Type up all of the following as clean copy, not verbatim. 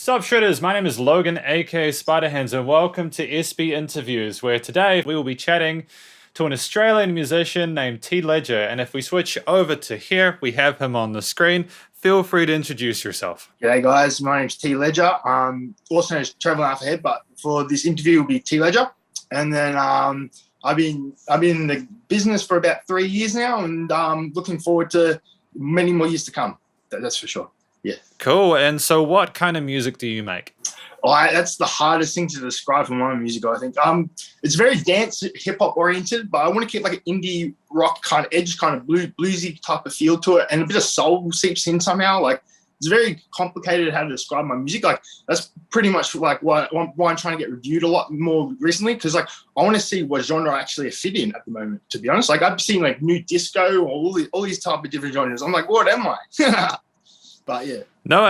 Sup shredders, my name is Logan aka Spiderhands and welcome to SB Interviews, where today we will be chatting to an Australian musician named T Ledger, and if we switch over to here, we have him on the screen. Feel free to introduce yourself. G'day guys, my name's T Ledger, also known as Traveling Half Ahead, but for this interview will be T Ledger. And then I've been in the business for about 3 years now, and looking forward to many more years to come. That's for sure. Yeah. Cool. And so what kind of music do you make? That's the hardest thing to describe for my music, I think. It's very dance, hip-hop oriented, but I want to keep like an indie rock kind of edge, kind of bluesy type of feel to it, and a bit of soul seeps in somehow. Like, it's very complicated how to describe my music. Like, that's pretty much like why I'm trying to get reviewed a lot more recently, because like I want to see what genre I actually fit in at the moment, to be honest. Like, I've seen like new disco or all these type of different genres. I'm like, what am I? But yeah. No,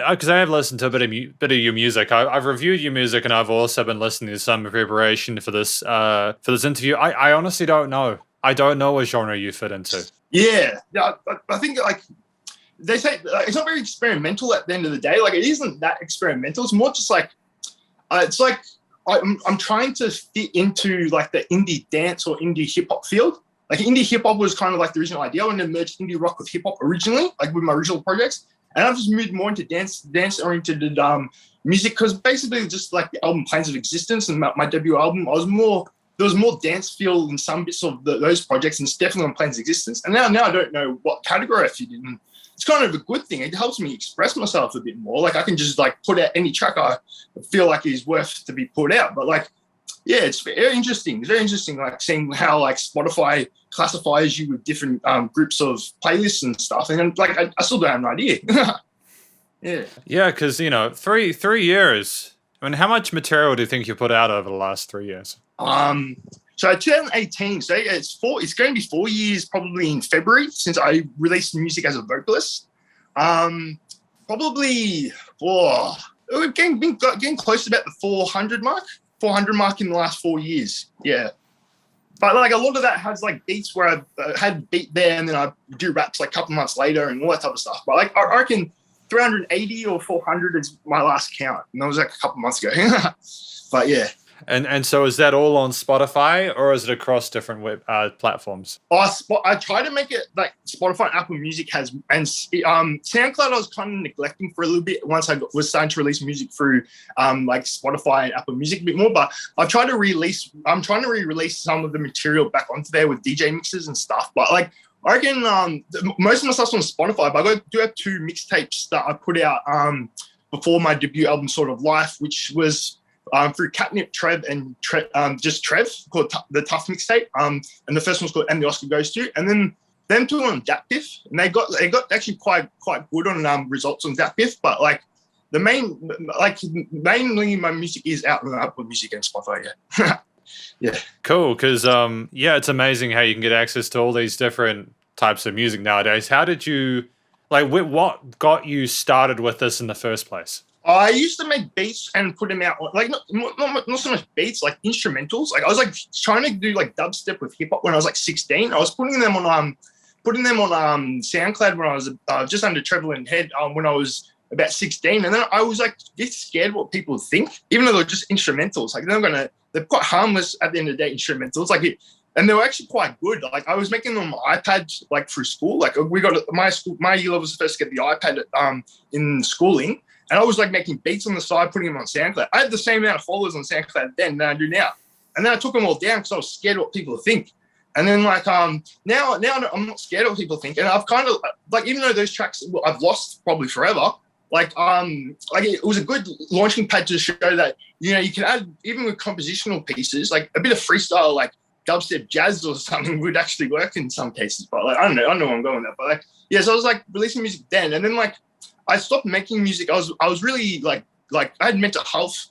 because I have listened to a bit of your music. I've reviewed your music, and I've also been listening to some in preparation for this interview. I honestly don't know. I don't know what genre you fit into. Yeah, I think like they say, it's not very experimental at the end of the day. Like, it isn't that experimental. It's more just like it's like I'm trying to fit into like the indie dance or indie hip hop field. Like, indie hip hop was kind of like the original idea. I wanted to merge indie rock with hip hop originally, like with my original projects. And I've just moved more into dance-oriented music, because basically just like the album Planes of Existence and my debut album, there was more dance feel in some bits of those projects, and it's definitely on Planes of Existence. And now I don't know what category I fit in. It's kind of a good thing. It helps me express myself a bit more. Like, I can just like put out any track I feel like is worth to be put out. But like, yeah, it's very interesting. It's very interesting, like seeing how like Spotify classifies you with different groups of playlists and stuff. And like, I still don't have an idea. Yeah. Yeah, because 3 years. I mean, how much material do you think you put out over the last 3 years? So 2018. So it's going to be 4 years probably in February since I released music as a vocalist. Probably we're getting close to about the 400 mark in the last 4 years. Yeah. But like, a lot of that has like beats where I had beat there and then I do raps like a couple months later and all that type of stuff. But like, I reckon 380 or 400 is my last count. And that was like a couple months ago. But yeah. And so is that all on Spotify, or is it across different web platforms? I try to make it like Spotify and Apple Music has, and SoundCloud I was kind of neglecting for a little bit once I was starting to release music through like Spotify and Apple Music a bit more. But I'm trying to re-release some of the material back onto there with DJ mixes and stuff. But like, I reckon most of my stuff's on Spotify, but I do have 2 mixtapes that I put out before my debut album, Sort of Life, which was through Catnip, Trev, and just Trev, called the Tough Mixtape. And the first one's called And the Oscar Goes To. And then them 2 on DatPiff, and they got actually quite good on results on DatPiff. But like, mainly my music is out on Apple Music and Spotify. Yeah. Yeah. Cool, because it's amazing how you can get access to all these different types of music nowadays. How did you what got you started with this in the first place? I used to make beats and put them out, like not so much beats, like instrumentals. Like, I was like trying to do like dubstep with hip hop when I was like 16. I was putting them on SoundCloud when I was just under Treble and Head when I was about 16. And then I was like, get scared what people think, even though they're just instrumentals. Like, they're quite harmless at the end of the day, instrumentals. Like, and they were actually quite good. Like, I was making them on iPad, like through school. Like, we got my year level was the first to get the iPad in schooling. And I was like making beats on the side, putting them on SoundCloud. I had the same amount of followers on SoundCloud then than I do now. And then I took them all down because I was scared what people think. And then like now I'm not scared of what people think. And I've kind of like, even though those tracks I've lost probably forever, like it was a good launching pad to show that, you can add, even with compositional pieces, like a bit of freestyle, like dubstep jazz or something would actually work in some cases. But like, I don't know where I'm going with that. But like, yeah, so I was like releasing music then. And then like, I stopped making music. I was really like I had mental health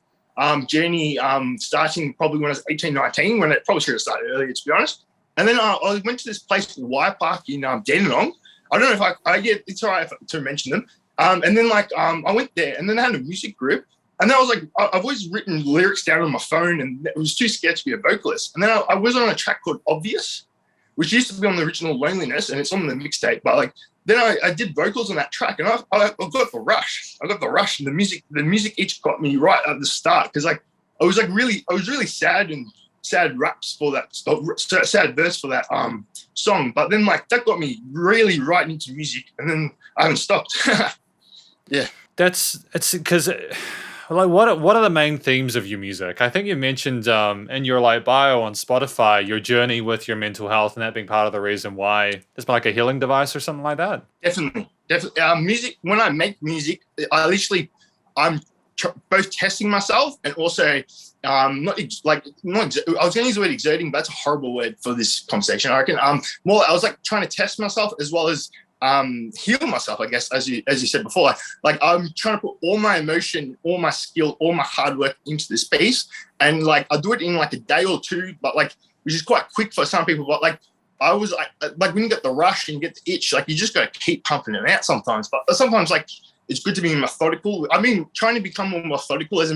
journey starting probably when I was 18, 19, when it probably should have started earlier, to be honest. And then I went to this place called Y Park in Dandenong. I don't know if it's all right to mention them. And then like I went there, and then I had a music group. And then I was like, I've always written lyrics down on my phone, and it was too scared to be a vocalist. And then I was on a track called Obvious, which used to be on the original Loneliness, and it's on the mixtape. But like, then I did vocals on that track, and I got the rush. rush, and the music each got me right at the start, because like I was really sad and sad raps for that sad verse for that song, but then like that got me really right into music, and then I haven't stopped. Yeah. It's because like what are the main themes of your music? I think you mentioned in your like bio on Spotify your journey with your mental health, and that being part of the reason why it's like a healing device or something like that. Definitely. Music. When I make music, I'm both testing myself and also I was going to use the word exerting, but that's a horrible word for this conversation, I reckon. I was like trying to test myself as well as heal myself, I guess, as you said before. Like I'm trying to put all my emotion, all my skill, all my hard work into this space, and like I do it in like a day or two, but like which is quite quick for some people. But like I was like when you get the rush and you get the itch, like you just got to keep pumping it out sometimes. But sometimes like it's good to be methodical. I mean, trying to become more methodical as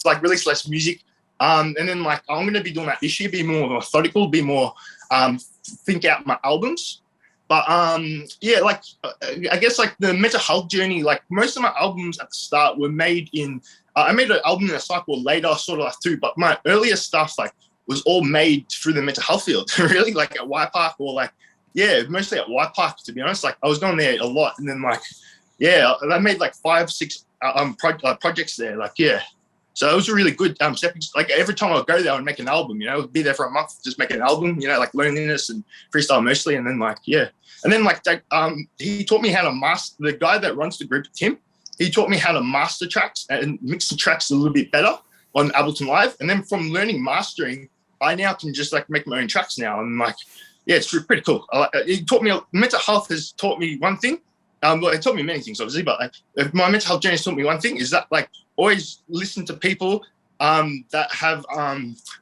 like release less music, and then like I'm going to be doing that this year. Be more methodical, be more think out my albums. But yeah, like I guess like the mental health journey, like most of my albums at the start were made in. I made an album in a cycle later, sort of like too. But my earlier stuff like was all made through the mental health field, really, like at Y Park or like mostly at Y Park, to be honest. Like I was going there a lot, and then like I made like 5-6 projects there. Like so it was a really good like every time I would go there, I would make an album. You know, I'd be there for a month, just make an album. You know, like loneliness and freestyle mostly, and then like and then like he taught me how to master. The guy that runs the group, Tim, he taught me how to master tracks and mix the tracks a little bit better on Ableton Live. And then from learning mastering, I now can just like make my own tracks now. And like, it's pretty cool. He taught me, mental health has taught me one thing. Well, it taught me many things, obviously, but like my mental health journey has taught me one thing, is that like always listen to people that have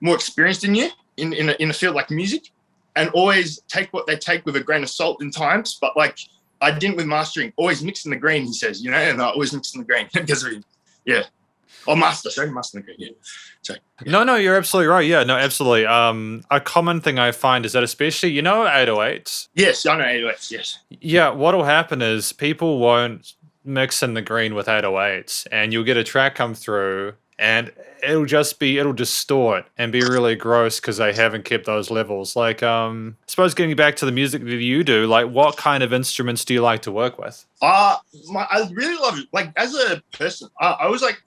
more experience than you in a field like music, and always take what they take with a grain of salt in times. But like I didn't with mastering, always mixing the grain, he says, you know, and I always mixing the grain because of him. Yeah. Oh, master the grain, yeah. So, yeah. No, you're absolutely right. Yeah, no, absolutely. A common thing I find is that especially, 808s. Yes, I know 808s, yes. Yeah, what'll happen is people won't mix in the green with 808s, and you'll get a track come through and it'll distort and be really gross because they haven't kept those levels. Like, I suppose getting back to the music that you do, like what kind of instruments do you like to work with? I really love it. Like as a person, I was like,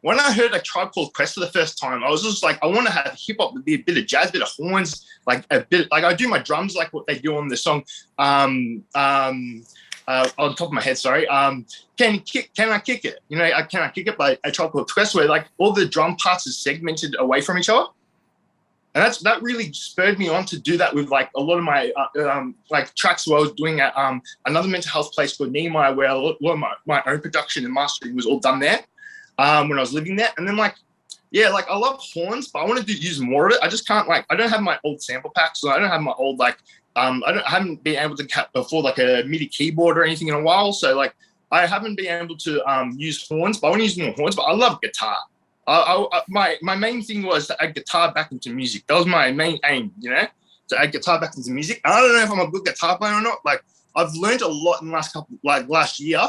when I heard a Tribe Called Quest for the first time, I was just like, I want to have hip hop, be a bit of jazz, a bit of horns, like a bit, like I do my drums like what they do on the song. On top of my head, sorry. Can I kick it? You know, Can I kick it by a Tribe Called Quest, where like all the drum parts are segmented away from each other. And that really spurred me on to do that with like a lot of my like tracks where I was doing at another mental health place called Nehemiah, where a lot of my own production and mastering was all done there. When I was living there. And then like I love horns, but I want to use more of it. I just can't, like, I don't have my old sample packs, so I don't have my old like I haven't been able to afford like a MIDI keyboard or anything in a while. So like I haven't been able to use horns, but I want to use more horns. But I love guitar. My main thing was to add guitar back into music. That was my main aim, you know, to add guitar back into music. And I don't know if I'm a good guitar player or not. Like I've learned a lot in the last year.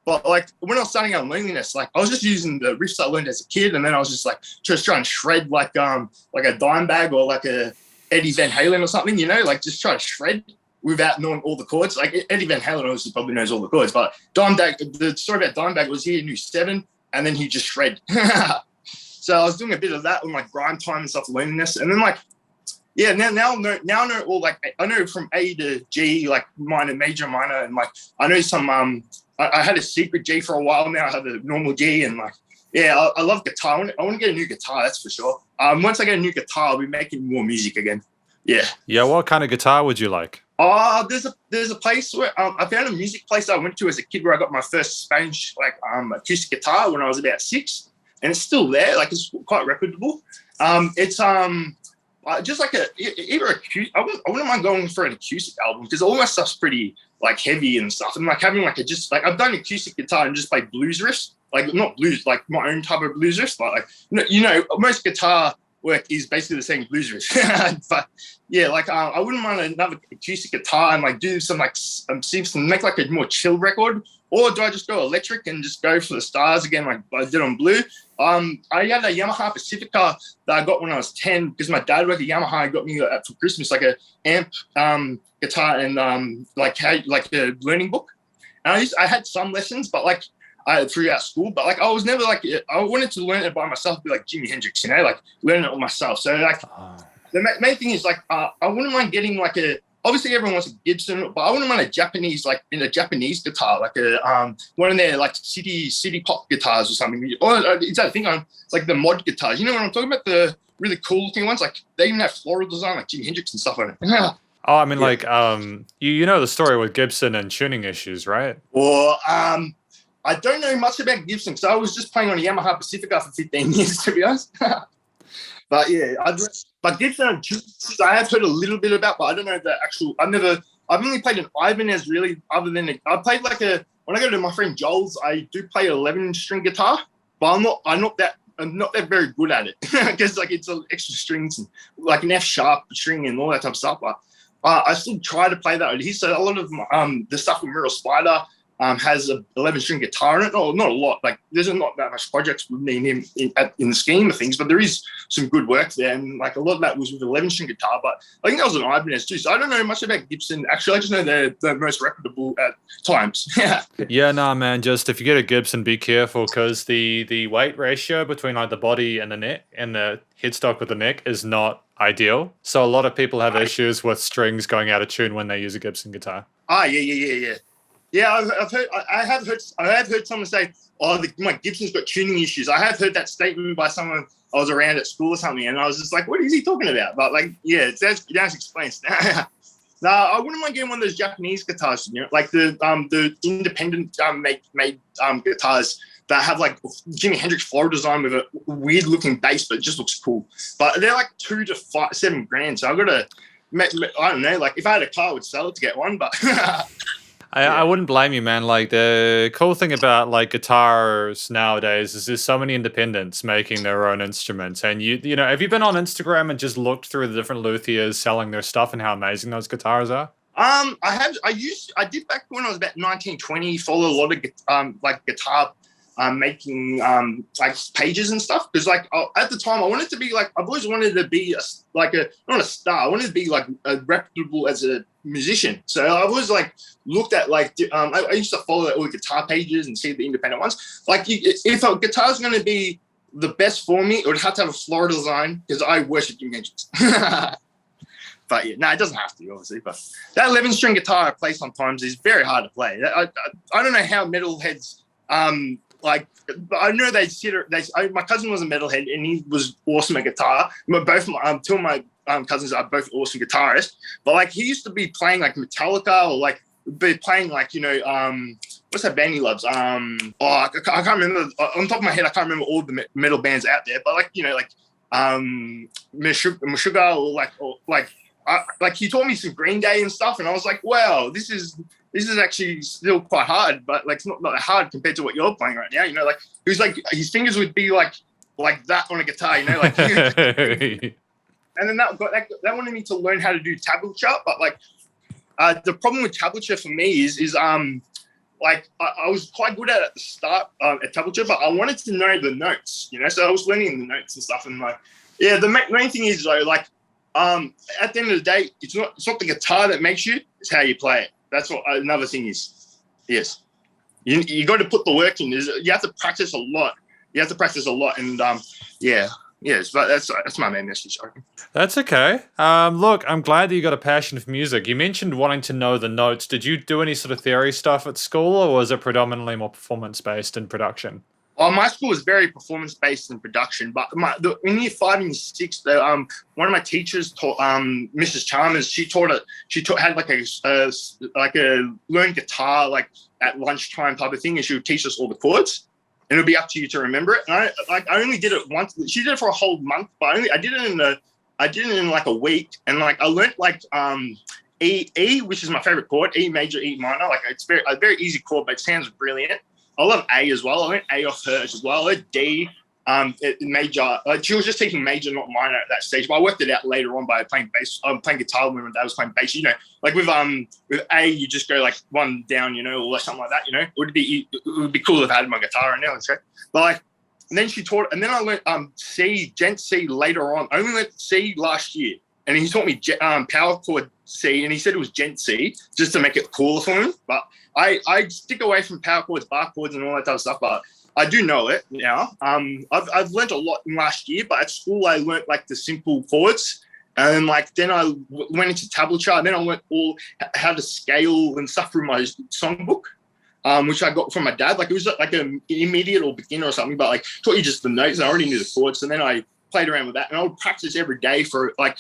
But like when I was starting out Loneliness, like I was just using the riffs I learned as a kid, and then I was just like just trying to shred like a Dimebag or like a Eddie Van Halen or something, you know, like just try to shred without knowing all the chords. Like Eddie Van Halen obviously probably knows all the chords, but Dimebag, the story about Dimebag was he knew 7 and then he just shred. So I was doing a bit of that with like Grime Time and stuff, Loneliness, and then like now I know all, like I know from A to G, like minor, major, minor, and like I know some I had a secret G for a while now. I have a normal G, and like, I love guitar. I want to get a new guitar, that's for sure. Once I get a new guitar, I'll be making more music again. Yeah. Yeah. What kind of guitar would you like? There's a place where I found a music place I went to as a kid where I got my first Spanish acoustic guitar when I was about 6, and it's still there. Like it's quite reputable. It's just like either acoustic. I wouldn't mind going for an acoustic album because all my stuff's pretty like heavy and stuff, and like having like I've done acoustic guitar and just played blues riffs, like not blues, like my own type of blues riffs, but like you know most guitar work is basically the same blues riffs. But yeah, like I wouldn't mind another acoustic guitar and like do some like make like a more chill record or do I just go electric and just go for the stars again, like I did on blue? I had a Yamaha Pacifica that I got when I was 10 because my dad worked at Yamaha and got me for Christmas like a amp, guitar, and like a learning book. And I had some lessons, but like throughout school, but like I was never like I wanted to learn it by myself, be like Jimi Hendrix, like learn it myself. So like the main thing is like I wouldn't mind getting like obviously everyone wants a Gibson, but I wouldn't mind a Japanese, like in a Japanese guitar, like a one of their like city pop guitars or something. Or is that thing on like the mod guitars? You know what I'm talking about? The really cool looking ones. Like they even have floral design, like Jimi Hendrix and stuff on it. Oh, I mean, like, you know the story with Gibson and tuning issues, right? Or I don't know much about Gibson, so I was just playing on a Yamaha Pacifica for 15 years, to be honest. But yeah, but Gibson and tunes, I have heard a little bit about, but I don't know the actual. I've only played an Ibanez really. Other than I played like when I go to my friend Joel's, I do play an 11-string guitar, but I'm not that very good at it because like it's extra strings and like an F sharp string and all that type of stuff. But I still try to play that. So a lot of the stuff with Muriel Spider has a 11-string guitar in it. No, not a lot. Like there's not that much projects with me and him in the scheme of things, but there is some good work there. And like a lot of that was with 11-string guitar. But I think that was an Ibanez too. So I don't know much about Gibson. Actually, I just know they're the most reputable at times. Yeah, nah, man. Just if you get a Gibson, be careful because the weight ratio between like the body and the neck and the headstock with the neck is not ideal. So a lot of people have issues with strings going out of tune when they use a Gibson guitar. Yeah. Yeah, I have heard someone say, "Oh, my Gibson's got tuning issues." I have heard that statement by someone I was around at school or something, and I was just like, "What is he talking about?" But like, yeah, that explains. No, I wouldn't mind getting one of those Japanese guitars, like the independent made guitars that have like Jimi Hendrix floral design with a weird looking bass, but it just looks cool. But they're like $2,000 to $7,000, so I've got to. I don't know. Like if I had a car, I would sell it to get one, but. I wouldn't blame you, man. Like the cool thing about like guitars nowadays is there's so many independents making their own instruments. And you know, have you been on Instagram and just looked through the different luthiers selling their stuff and how amazing those guitars are? I did back when I was about 19, 20, follow a lot of like guitar making like pages and stuff because like at the time I wanted to be like I've always wanted to be not a star. I wanted to be like reputable as a musician. So I've always like looked at like I used to follow all the guitar pages and see the independent ones. Like if a guitar's going to be the best for me, it would have to have a floral design because I worship Jimi Hendrix. But yeah, no, it doesn't have to, obviously. But that 11-string guitar I play sometimes is very hard to play. I don't know how metalheads like I know my cousin was a metalhead and he was awesome at guitar. Both two of my cousins are both awesome guitarists. But like he used to be playing like Metallica or like be playing like what's that band he loves? I can't remember on top of my head. I can't remember all the metal bands out there. But like Meshuggah or like he taught me some Green Day and stuff, and I was like, wow, this is actually still quite hard, but like it's not that hard compared to what you're playing right now. Like it was like his fingers would be like that on a guitar, like. And then that wanted me to learn how to do tablature, but like the problem with tablature for me is like I was quite good at the start at tablature, but I wanted to know the notes, so I was learning the notes and stuff, and like the main thing is though, like at the end of the day, it's not the guitar that makes you, it's how you play it. That's what another thing is. Yes, you got to put the work in. You have to practice a lot. And yes, but that's my main message. That's okay. Look, I'm glad that you got a passion for music. You mentioned wanting to know the notes. Did you do any sort of theory stuff at school, or was it predominantly more performance based in production? My school was very performance-based in production, but in year 5 and year 6, one of my teachers taught, Mrs. Chalmers. She had like a learn guitar like at lunchtime type of thing, and she would teach us all the chords, and it would be up to you to remember it. And I only did it once. She did it for a whole month, but I did it in like a week, and like I learned like E, which is my favorite chord, E major, E minor. Like it's a very easy chord, but it sounds brilliant. I love A as well. I learned A off her as well. I learned D. Major. Like she was just taking major, not minor at that stage. But I worked it out later on by playing bass. Playing guitar when my dad was playing bass. You know, like with A, you just go like one down, you know, or something like that. You know, it would be cool if I had my guitar right now. Okay, but like, and then she taught, and then I learned C, gent C later on. I only learned C last year, and he taught me power chord C, and he said it was gent C just to make it cooler for him. But I stick away from power chords, bar chords, and all that type of stuff. But I do know it now. I've learned a lot in last year, but at school I learned like the simple chords, and like then I went into tablature. And then I learned all how to scale and stuff through my songbook, which I got from my dad. Like it was like an immediate or beginner or something, but like taught you just the notes. And I already knew the chords, and then I played around with that, and I would practice every day for like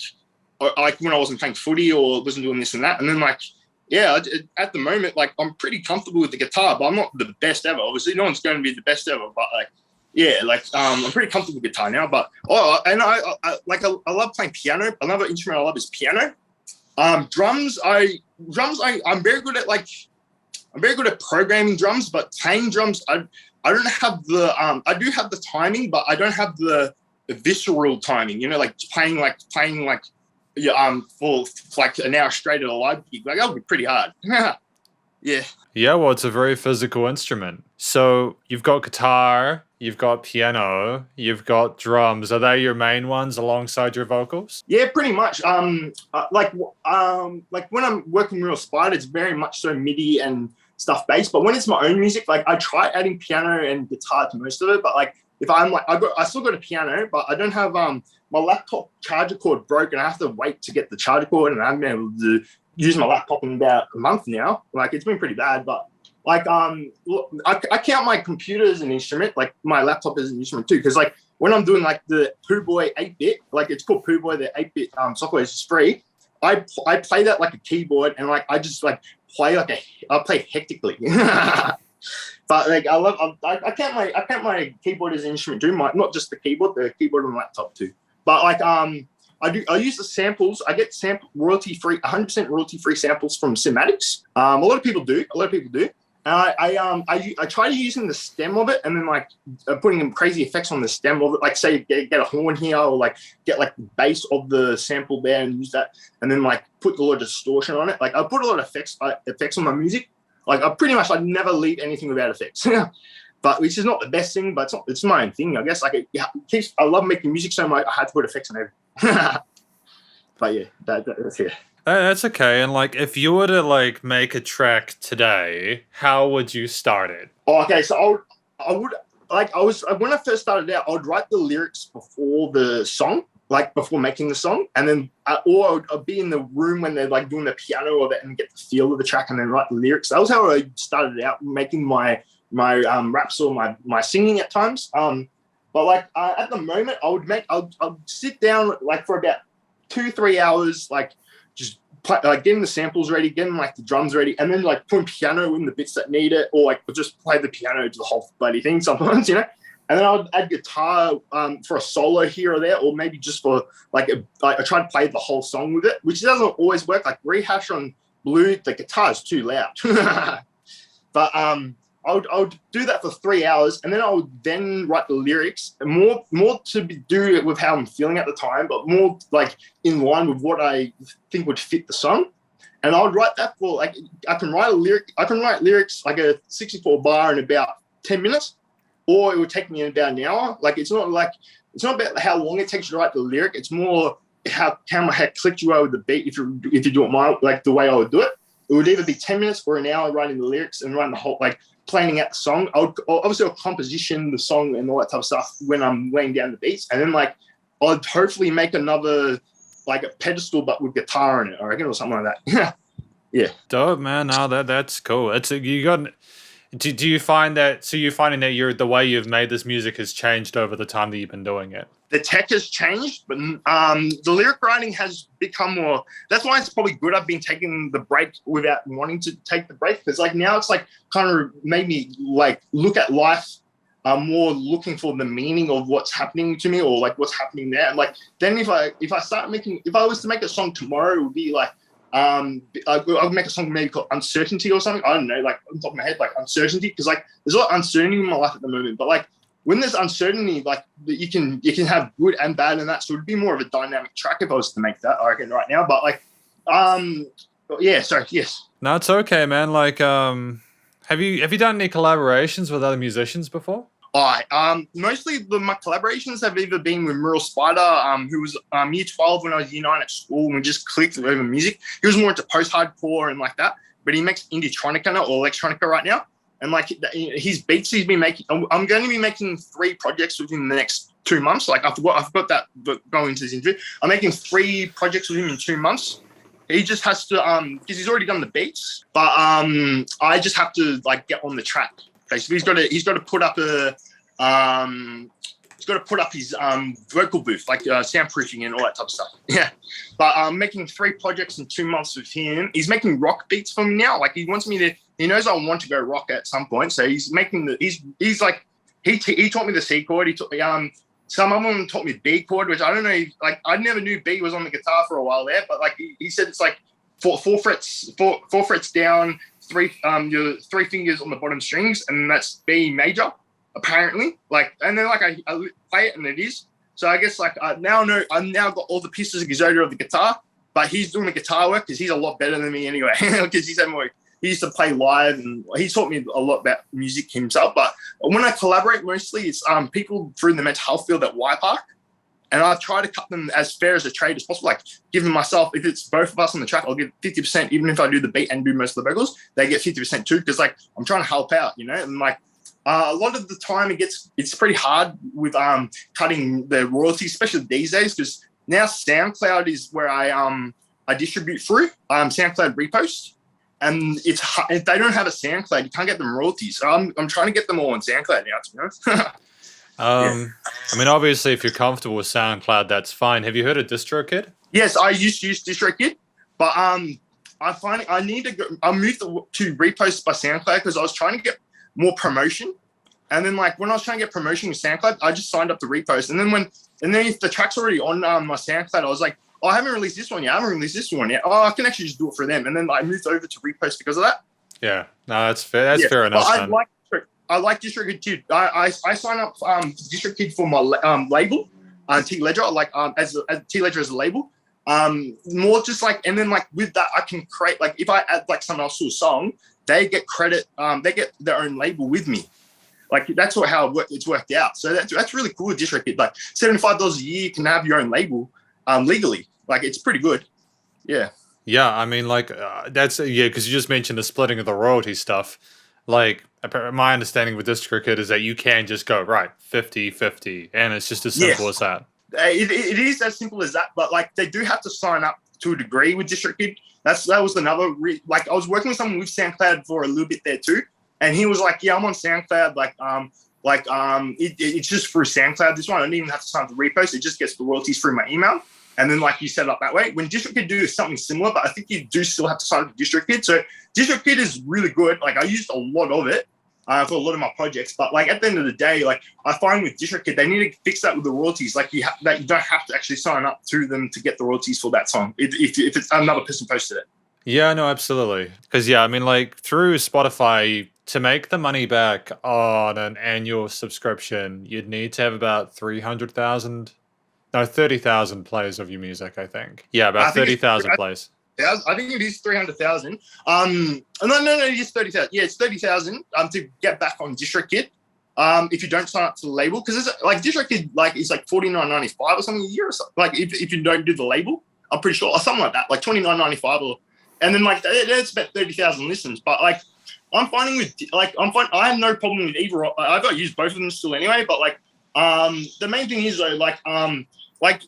when I wasn't playing footy or wasn't doing this and that, and then like. Yeah, at the moment, like I'm pretty comfortable with the guitar, but I'm not the best ever. Obviously, no one's going to be the best ever, but like, yeah, like I'm pretty comfortable with guitar now. But and I love playing piano. Another instrument I love is piano. Drums, I'm very good at I'm very good at programming drums, but playing drums, I don't have the I do have the timing, but I don't have the visceral timing. You know, like playing for like an hour straight at a live gig, like that would be pretty hard. Yeah. Yeah, well, it's a very physical instrument. So you've got guitar, you've got piano, you've got drums. Are they your main ones alongside your vocals? Yeah, pretty much. Like when I'm working with Spider, it's very much so MIDI and stuff based. But when it's my own music, like I try adding piano and guitar to most of it. But like if I'm like I still got a piano, but I don't have my laptop charger cord broke, and I have to wait to get the charger cord, and I haven't been able to use my laptop in about a month now. Like it's been pretty bad, but like I count my computer as an instrument, like my laptop as an instrument too, because like when I'm doing like the Pooh Boy 8-bit, like it's called Pooh Boy, the 8-bit software is free. I play that like a keyboard, and like I just like play I play hectically. But like I count my keyboard as an instrument too. Not just the keyboard on the laptop too. But like I use the samples. I get royalty free, 100% royalty free samples from Cymatics. A lot of people do. And I try using the stem of it, and then like putting in crazy effects on the stem of it. Like say get a horn here, or like get like the bass of the sample there and use that, and then like put a lot of distortion on it. Like I put a lot of effects on my music. Like I never leave anything without effects. But which is not the best thing, but it's my own thing, I guess. Like I love making music so much, I had to put effects on everything. But yeah, that's it. That's okay. And like, if you were to like make a track today, how would you start it? Oh, okay, so I would when I first started out, I would write the lyrics before the song, like before making the song, and then or I'd be in the room when they're like doing the piano of it and get the feel of the track, and then write the lyrics. That was how I started out making my raps or my singing at times. But like at the moment, I'll sit down like for about 2-3 hours, like just play, like getting the samples ready, getting like the drums ready, and then like putting piano in the bits that need it, or like just play the piano to the whole bloody thing sometimes, you know. And then I would add guitar for a solo here or there, or maybe just for like I try to play the whole song with it, which doesn't always work. Like Rehash on Blue, the guitar is too loud. But I would do that for 3 hours, and then I would then write the lyrics, and more to do it with how I'm feeling at the time, but more like in line with what I think would fit the song. And I would write that for like I can write lyrics like a 64 bar in about 10 minutes, or it would take me about an hour. Like it's not about how long it takes you to write the lyric. It's more how clicked you are with the beat. If you do it the way I would do it, it would either be 10 minutes or an hour writing the lyrics and writing the whole like planning out the song. I'll composition the song and all that type of stuff when I'm laying down the beats, and then like I'd hopefully make another like a pedestal but with guitar in it, I reckon, or something like that. Yeah. Dope, man. No, that's cool. Do you find that? So you're finding that the way you've made this music has changed over the time that you've been doing it? The tech has changed, but the lyric writing has become more. That's why it's probably good I've been taking the break without wanting to take the break, because like now it's like kind of made me like look at life more looking for the meaning of what's happening to me, or like what's happening there. And like then if I was to make a song tomorrow, it would be like I'll make a song maybe called Uncertainty or something. I don't know, like on top of my head, like uncertainty, because like there's a lot of uncertainty in my life at the moment. But like when there's uncertainty, like you can have good and bad and that. So it'd be more of a dynamic track if I was to make that, I reckon, right now. But like, yeah, sorry, yes. No, it's okay, man. Like, have you done any collaborations with other musicians before? Mostly my collaborations have either been with Mural Spider, who was year 12 when I was year 9 at school, and we just clicked over music. He was more into post-hardcore and like that, but he makes indie-tronica now, or electronica right now. And like his beats he's been making, I'm going to be making 3 projects within the next 2 months. Like I forgot that going into this interview. I'm making 3 projects with him in 2 months. He just has to, because he's already done the beats, but I just have to like get on the track. Okay, so he's got to put up his vocal booth, like soundproofing and all that type of stuff. Yeah, but I'm making 3 projects in 2 months with him. He's making rock beats for me now. Like he wants me to. He knows I want to go rock at some point, so he's making he's like he taught me the C chord. He taught me some of them taught me B chord, which I don't know. Like I never knew B was on the guitar for a while there, but like he said it's like four frets down, your 3 fingers on the bottom strings, and that's B major apparently. Like, and then like I play it and it is. So I guess like I now got all the pieces of Gizoda of the guitar, but he's doing the guitar work because he's a lot better than me anyway. Because he used to play live and he taught me a lot about music himself. But when I collaborate, mostly it's people through the mental health field at Y Park. And I try to cut them as fair as a trade as possible. Like giving myself, if it's both of us on the track, I'll give 50%. Even if I do the beat and do most of the vocals, they get 50% too. Because like I'm trying to help out, you know. And like a lot of the time, it's pretty hard with cutting the royalties, especially these days. Because now SoundCloud is where I distribute through SoundCloud repost. And it's if they don't have a SoundCloud, you can't get them royalties. So I'm trying to get them all on SoundCloud now, to be honest. I mean, obviously, if you're comfortable with SoundCloud, that's fine. Have you heard of DistroKid? Yes, I used to use DistroKid, but I find I need to go. I moved to repost by SoundCloud because I was trying to get more promotion. And then like when I was trying to get promotion with SoundCloud, I just signed up to repost. And then if the track's already on my SoundCloud, I was like, oh, I haven't released this one yet. Oh, I can actually just do it for them. And then I moved over to repost because of that. Yeah, no, that's fair. That's fair enough. I like DistroKid too. I sign up DistroKid for my label, T Ledger. Like as T Ledger as a label. More just like, and then like with that, I can create like if I add like someone else to a song, they get credit. They get their own label with me. Like that's how it's worked out. So that's really cool with DistroKid. Like $75 a year, you can have your own label legally. Like it's pretty good. Yeah. Yeah, I mean, like because you just mentioned the splitting of the royalty stuff. Like my understanding with DistroKid is that you can just go right 50-50, and it's just as simple as that. It is as simple as that, but like they do have to sign up to a degree with DistroKid. That was another like I was working with someone with SoundCloud for a little bit there too, and he was like, "Yeah, I'm on SoundCloud. It's just through SoundCloud. This one I don't even have to sign up to repost. It just gets the royalties through my email." And then like you set it up that way. When DistroKid do something similar, but I think you do still have to sign up to DistroKid. So DistroKid is really good. Like I used a lot of it for a lot of my projects. But like at the end of the day, like I find with DistroKid, they need to fix that with the royalties. Like you don't have to actually sign up to them to get the royalties for that song if it's another person posted it. Yeah, no, absolutely. Because yeah, I mean, like through Spotify, to make the money back on an annual subscription, you'd need to have about 30,000 plays of your music, I think. Yeah, about 30,000 plays. I think it is 300,000. No, it is 30,000. Yeah, it's 30,000 to get back on DistroKid. If you don't sign up to the label, because it's like DistroKid, like it's like $49.95 or something a year or something. Like if you don't do the label, I'm pretty sure, or something like that, like $29.95 and then like that's about 30,000 listens. But like I'm finding I have no problem with either. I've got to use both of them still anyway. But like the main thing is though, like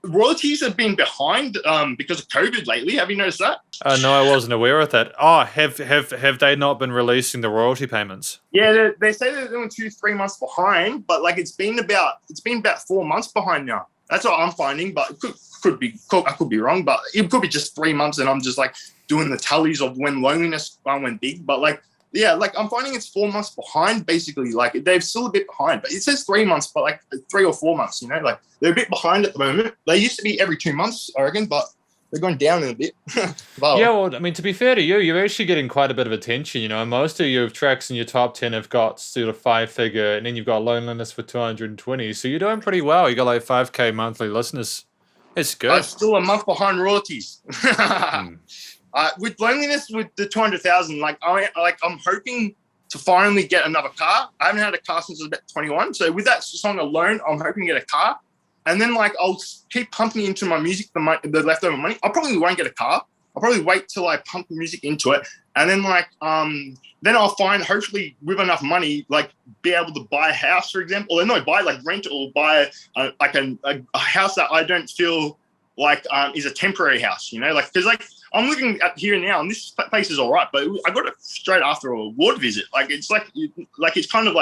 royalties have been behind because of COVID lately. Have you noticed that? No, I wasn't aware of that. Oh, have they not been releasing the royalty payments? Yeah, they say they're doing 2-3 months behind, but like it's been about 4 months behind now. That's what I'm finding, but it could be I could be wrong, but it could be just 3 months, and I'm just like doing the tallies of when loneliness went big. But like, yeah, like I'm finding it's 4 months behind basically. Like they're still a bit behind, but it says 3 months, but like 3 or 4 months, you know, like they're a bit behind at the moment. They used to be every 2 months, I reckon, but they're going down in a bit. But, Yeah, well, I mean, to be fair to you, you're actually getting quite a bit of attention. You know, most of your tracks in your top 10 have got sort of 5-figure, and then you've got Loneliness for 220. So you're doing pretty well. You got like 5K monthly listeners. It's good. I'm still a month behind royalties. With Loneliness, with the 200,000, I'm hoping to finally get another car. I haven't had a car since I was about 21. So with that song alone, I'm hoping to get a car. And then I'll keep pumping into my music the leftover money. I probably won't get a car. I'll probably wait till I pump the music into it. And then then I'll find, hopefully with enough money, be able to buy a house, for example. Or no, rent or buy a house that I don't feel is a temporary house, you know? Because I'm looking at here now, and this place is all right, but I got it straight after a ward visit. It's kind of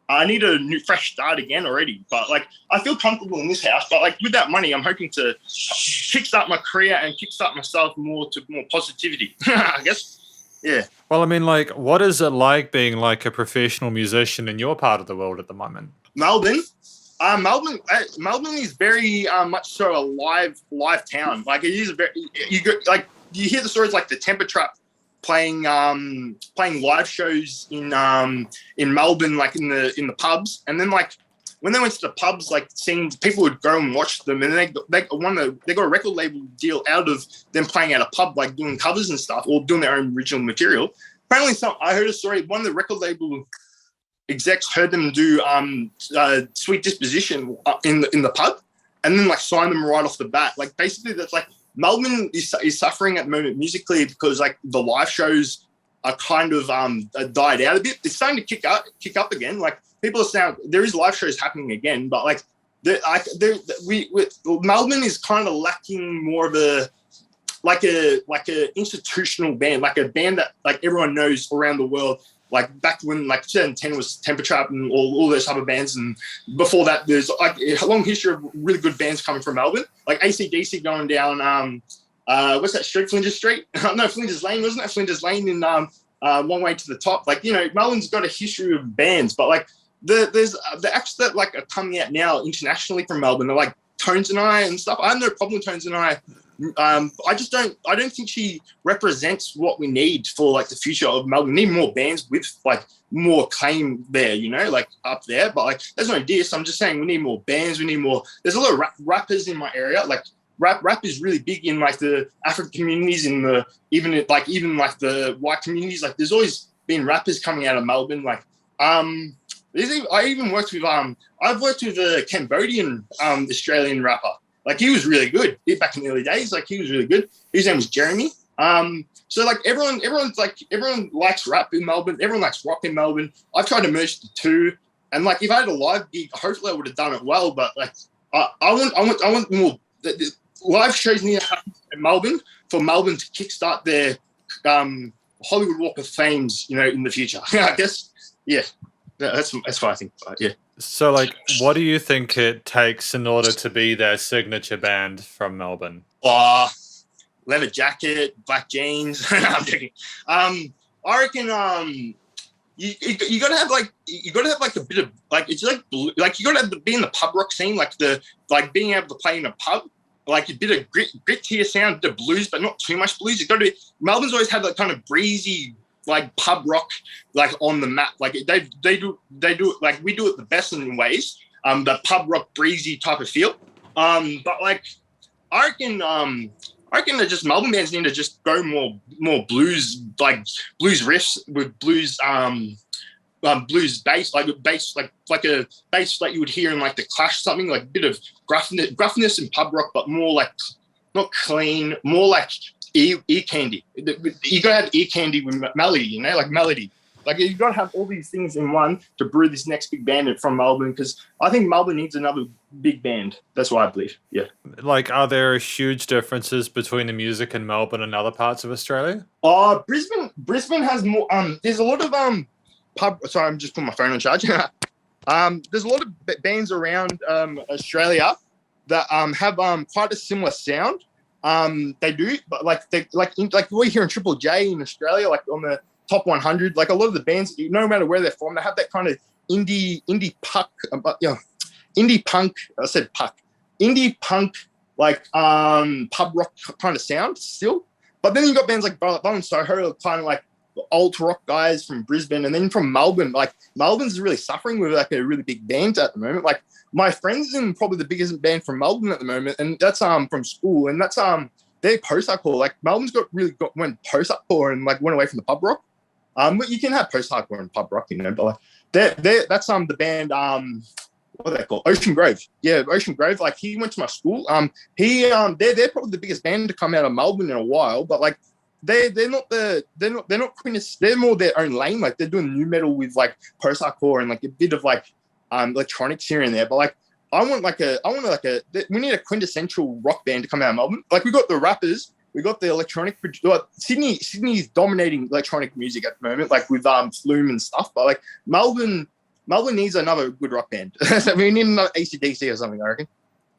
I need a new, fresh start again already. But I feel comfortable in this house. But with that money, I'm hoping to kickstart my career and kickstart myself more positivity. I guess. Yeah. Well, I mean, what is it like being a professional musician in your part of the world at the moment? Melbourne. Melbourne is very much so a live town. It is you hear the stories like the Temper Trap playing live shows in Melbourne, in the pubs, and then when they went to the pubs, seeing people would go and watch them, and they got a record label deal out of them playing at a pub, doing covers and stuff, or doing their own original material. Apparently, I heard a story. One of the record label execs heard them do Sweet Disposition in the pub, and then sign them right off the bat. Basically, that's Melbourne is suffering at the moment musically because the live shows are kind of died out a bit. It's starting to kick up again. People are saying there is live shows happening again, but Melbourne is kind of lacking more of a institutional band, a band that everyone knows around the world. Back when 2010 was Temper Trap and all those type of bands, and before that there's a long history of really good bands coming from Melbourne, AC/DC going down what's that street, Flinders Street? No, Flinders Lane, wasn't it? Flinders Lane in One Way to the Top. Melbourne's got a history of bands, but there's the acts that are coming out now internationally from Melbourne are Tones and I and stuff. I have no problem with Tones and I. I don't think she represents what we need for the future of Melbourne. We need more bands with more claim there, you know, up there. But there's no diss. I'm just saying we need more bands. We need more. There's a lot of rappers in my area. Rap is really big in the African communities, in the even the white communities. There's always been rappers coming out of Melbourne. I even worked with I've worked with a Cambodian Australian rapper. He was really good back in the early days. He was really good. His name was Jeremy. So everyone likes rap in Melbourne. Everyone likes rock in Melbourne. I've tried to merge the two. And if I had a live gig, hopefully I would have done it well. But I want more. The live shows need to happen in Melbourne for Melbourne to kickstart their Hollywood Walk of Fames, you know, in the future. I guess. Yeah. That's what I think. Yeah. So, what do you think it takes in order to be their signature band from Melbourne? Leather jacket, black jeans. I'm joking. I reckon you gotta have a bit of it's you gotta have to be in the pub rock scene, being able to play in a pub, a bit of grit to your sound, a bit of blues, but not too much blues. You got to be. Melbourne's always had kind of breezy, pub rock, on the map. They do it we do it the best in ways. The pub rock breezy type of feel. But I reckon that just Melbourne bands need to just go more blues, blues riffs with blues blues bass, a bass you would hear in the Clash, something a bit of gruffness in pub rock, but more not clean, more ear candy. You gotta have ear candy with melody, you know, melody. You gotta have all these things in one to brew this next big band from Melbourne, because I think Melbourne needs another big band. That's what I believe. Yeah. Are there huge differences between the music in Melbourne and other parts of Australia? Brisbane has more. There's a lot of pub. Sorry, I'm just putting my phone on charge. There's a lot of bands around Australia that have quite a similar sound. They do, but we hear in Triple J in Australia, on the top 100, a lot of the bands, no matter where they're from, they have that kind of indie punk. I said puck. Indie punk pub rock kind of sound still. But then you got bands like Bone and Soho, kind of like alt rock guys from Brisbane, and then from Melbourne. Like Melbourne's really suffering with like a really big band at the moment. Like my friend's in probably the biggest band from Melbourne at the moment, and that's from school, and that's they're post-hardcore. Like Melbourne's went post-hardcore and like went away from the pub rock. But you can have post-hardcore and pub rock, you know. But like that's the band what are they called? Ocean Grove. Yeah, Ocean Grove. Like he went to my school. They're probably the biggest band to come out of Melbourne in a while. But like they're not Quintus. They're more their own lane. Like they're doing new metal with like post hardcore and like a bit of like electronics here and there. But like we need a quintessential rock band to come out of Melbourne. Like we got the rappers. We got the electronic. Sydney's dominating electronic music at the moment, like with Flume and stuff. But like Melbourne needs another good rock band. So we need another AC/DC or something, I reckon.